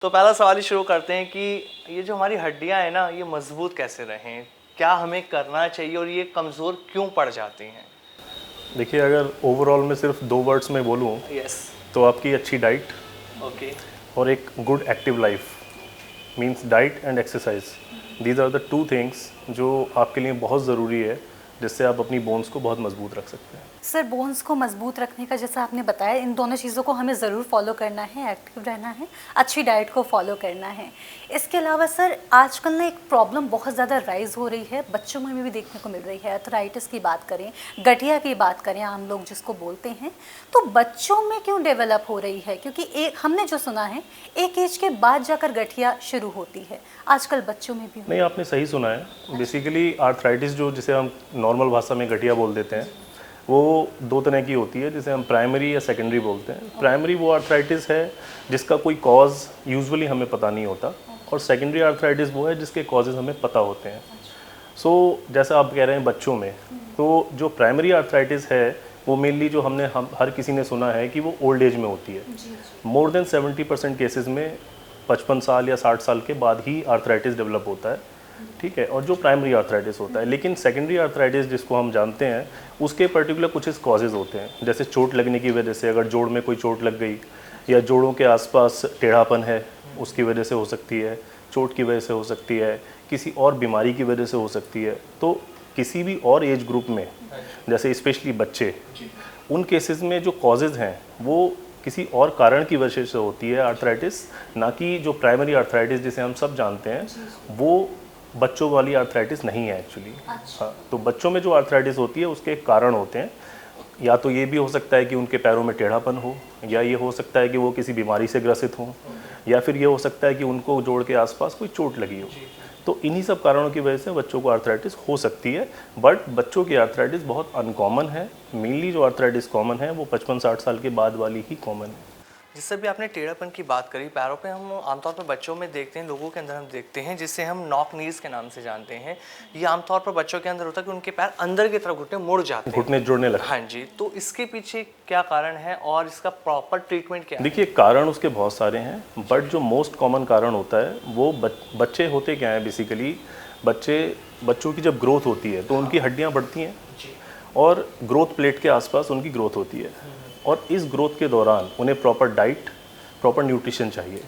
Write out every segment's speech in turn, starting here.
तो पहला सवाल ही शुरू करते हैं कि ये जो हमारी हड्डियां हैं ना, ये मजबूत कैसे रहें? क्या हमें करना चाहिए और ये कमज़ोर क्यों पड़ जाती हैं? देखिए, अगर ओवरऑल में सिर्फ 2 वर्ड्स में बोलूँ यस। तो आपकी अच्छी डाइट ओके। और एक good active life means diet and exercise. These are the two things जो आपके लिए बहुत ज़रूरी है, जिससे आप अपनी बोन्स को बहुत मजबूत रख सकते हैं। सर, बोन्स को मजबूत रखने का जैसा आपने बताया, इन दोनों चीज़ों को हमें ज़रूर फॉलो करना है, एक्टिव रहना है, अच्छी डाइट को फॉलो करना है। इसके अलावा सर, आजकल ना एक प्रॉब्लम बहुत ज़्यादा राइज हो रही है, बच्चों में भी देखने को मिल रही है। आर्थराइटिस की बात करें, गठिया की बात करें, आम लोग जिसको बोलते हैं, तो बच्चों में क्यों डेवलप हो रही है? क्योंकि एक हमने जो सुना है, एक एज के बाद जाकर गठिया शुरू होती है, आजकल बच्चों में भी। नहीं, आपने सही सुना है। बेसिकली आर्थराइटिस जो जिसे हम नॉर्मल भाषा में गठिया बोल देते हैं, वो 2 तरह की होती है, जिसे हम प्राइमरी या सेकेंडरी बोलते हैं। प्राइमरी वो आर्थराइटिस है जिसका कोई कॉज यूजुअली हमें पता नहीं होता, और सेकेंडरी आर्थराइटिस वो है जिसके कॉजेज़ हमें पता होते हैं। सो जैसा आप कह रहे हैं बच्चों में, तो जो प्राइमरी आर्थराइटिस है वो मेनली जो हम हर किसी ने सुना है कि वो ओल्ड एज में होती है। मोर देन 70% केसेस में 55 साल या 60 साल के बाद ही आर्थराइटिस डेवलप होता है, ठीक है, और जो प्राइमरी आर्थराइटिस होता है। लेकिन सेकेंडरी आर्थराइटिस जिसको हम जानते हैं, उसके पर्टिकुलर कुछ इस कॉजेज़ होते हैं, जैसे चोट लगने की वजह से, अगर जोड़ में कोई चोट लग गई या जोड़ों के आसपास टेढ़ापन है उसकी वजह से हो सकती है, चोट की वजह से हो सकती है, किसी और बीमारी की वजह से हो सकती है। तो किसी भी और एज ग्रुप में, जैसे स्पेशली बच्चे, उन केसेस में जो कॉजेज़ हैं वो किसी और कारण की वजह से होती है आर्थराइटिस, ना कि जो प्राइमरी आर्थराइटिस जिसे हम सब जानते हैं, वो बच्चों वाली आर्थराइटिस नहीं है एक्चुअली। हाँ, तो बच्चों में जो आर्थराइटिस होती है उसके कारण होते हैं। या तो ये भी हो सकता है कि उनके पैरों में टेढ़ापन हो, या ये हो सकता है कि वो किसी बीमारी से ग्रसित हों, या फिर ये हो सकता है कि उनको जोड़ के आसपास कोई चोट लगी हो। तो इन्हीं सब कारणों की वजह से बच्चों को आर्थराइटिस हो सकती है। बट बच्चों की आर्थराइटिस बहुत अनकॉमन है। मेनली जो आर्थराइटिस कॉमन है वो 55-60 साल के बाद वाली ही कॉमन है। जिससे भी आपने टेढ़ापन की बात करी, पैरों पे हम आमतौर पर बच्चों में देखते हैं, लोगों के अंदर हम देखते हैं, जिससे हम नॉक नीज के नाम से जानते हैं। ये आमतौर पर बच्चों के अंदर होता है कि उनके पैर अंदर की तरफ घुटने मुड़ जाते हैं, घुटने जुड़ने लगते हैं। हाँ जी, तो इसके पीछे क्या कारण है और इसका प्रॉपर ट्रीटमेंट क्या है? देखिए, कारण उसके बहुत सारे हैं, बट जो मोस्ट कॉमन कारण होता है वो बच्चे होते क्या है बेसिकली, बच्चों की जब ग्रोथ होती है तो उनकी हड्डियां बढ़ती हैं और ग्रोथ प्लेट के आसपास उनकी ग्रोथ होती है, और इस ग्रोथ के दौरान उन्हें प्रॉपर डाइट, प्रॉपर न्यूट्रिशन चाहिए।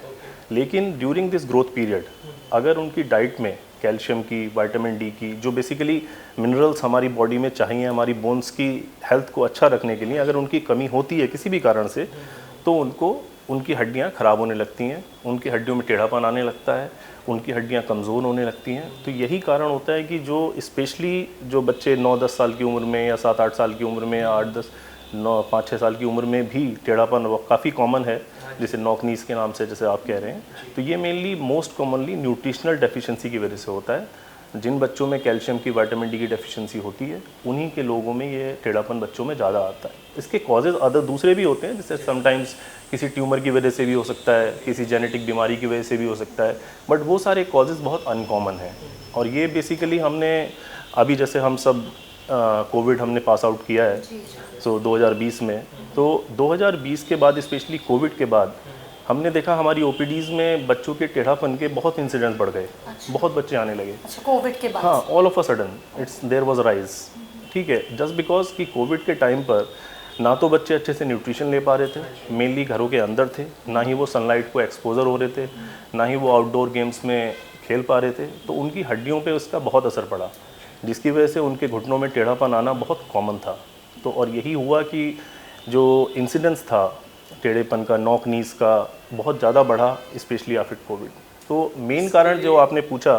लेकिन ड्यूरिंग दिस ग्रोथ पीरियड अगर उनकी डाइट में कैल्शियम की, विटामिन डी की, जो बेसिकली मिनरल्स हमारी बॉडी में चाहिए हमारी बोन्स की हेल्थ को अच्छा रखने के लिए, अगर उनकी कमी होती है किसी भी कारण से, तो उनकी हड्डियां ख़राब होने लगती हैं, उनकी हड्डियों में टेढ़ापन आने लगता है, उनकी हड्डियां कमज़ोर होने लगती हैं। तो यही कारण होता है कि जो स्पेशली जो बच्चे 9-10 साल की उम्र में, या 7-8 साल की उम्र में, या 8-10 9 5-6 साल की उम्र में भी टेढ़ापन वो काफ़ी कॉमन है, जिसे नॉक नीज के नाम से जैसे आप कह रहे हैं। तो ये mainly most commonly nutritional deficiency की वजह से होता है। जिन बच्चों में कैल्शियम की, विटामिन डी की डेफिशिएंसी होती है, उन्हीं के लोगों में ये टेढ़ापन बच्चों में ज़्यादा आता है। इसके कॉजेज़ अदर दूसरे भी होते हैं, जैसे समटाइम्स किसी ट्यूमर की वजह से भी हो सकता है, किसी जेनेटिक बीमारी की वजह से भी हो सकता है, बट वो सारे कॉजेज़ बहुत अनकॉमन हैं। और ये बेसिकली हमने अभी, जैसे हम सब कोविड हमने पास आउट किया है, सो 2020 में, तो 2020 के बाद, स्पेशली कोविड के बाद, हमने देखा हमारी ओपीडीज में बच्चों के टेढ़ापन के बहुत इंसिडेंट्स बढ़ गए। बहुत बच्चे आने लगे। कोविड के बाद? हाँ, all of a sudden there was rise, ठीक है, जस्ट बिकॉज कि कोविड के टाइम पर ना तो बच्चे अच्छे से न्यूट्रिशन ले पा रहे थे, मेनली घरों के अंदर थे, ना ही वो सनलाइट को एक्सपोजर हो रहे थे, ना ही वो आउटडोर गेम्स में खेल पा रहे थे। तो उनकी हड्डियों पे उसका बहुत असर पड़ा, जिसकी वजह से उनके घुटनों में टेढ़ापन आना बहुत कॉमन था। तो और यही हुआ कि जो इंसिडेंस था टेढ़ेपन का, नॉक नीज का, बहुत ज़्यादा बढ़ा, स्पेशली आफ्टर कोविड। तो मेन कारण जो आपने पूछा,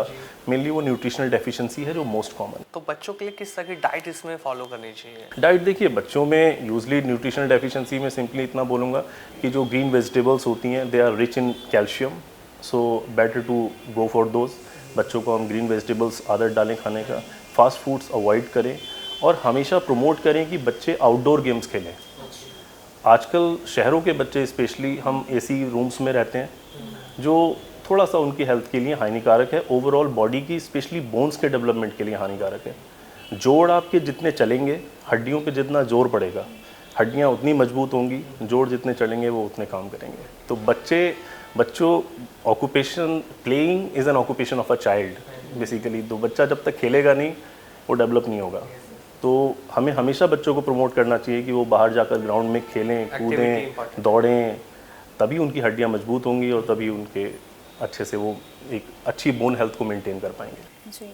मेनली वो न्यूट्रिशनल डेफिशिएंसी है जो मोस्ट कॉमन। तो बच्चों के लिए किस तरह की डाइट इसमें फॉलो करनी चाहिए? डाइट देखिए, बच्चों में यूजली न्यूट्रिशनल डेफिशिएंसी में सिंपली इतना बोलूँगा कि जो ग्रीन वेजिटेबल्स होती हैं, they are rich in calcium, so better to go for those. बच्चों को हम ग्रीन वेजिटेबल्स आदत डालें खाने का, फास्ट फूड्स अवॉइड करें, और हमेशा प्रमोट करें कि बच्चे आउटडोर गेम्स खेलें। आजकल शहरों के बच्चे, स्पेशली हम एसी रूम्स में रहते हैं, जो थोड़ा सा उनकी हेल्थ के लिए हानिकारक है, ओवरऑल बॉडी की, स्पेशली बोन्स के डेवलपमेंट के लिए हानिकारक है। जोड़ आपके जितने चलेंगे, हड्डियों पे जितना जोर पड़ेगा, हड्डियाँ उतनी मजबूत होंगी, जोड़ जितने चलेंगे वो उतने काम करेंगे। तो बच्चे बच्चों occupation, playing is an occupation of a child basically. तो बच्चा जब तक खेलेगा नहीं वो डेवलप नहीं होगा। तो हमें हमेशा बच्चों को प्रमोट करना चाहिए कि वो बाहर जाकर ग्राउंड में खेलें, कूदें, दौड़ें, तभी उनकी हड्डियां मजबूत होंगी और तभी उनके अच्छे से वो एक अच्छी बोन हेल्थ को मेंटेन कर पाएंगे। जी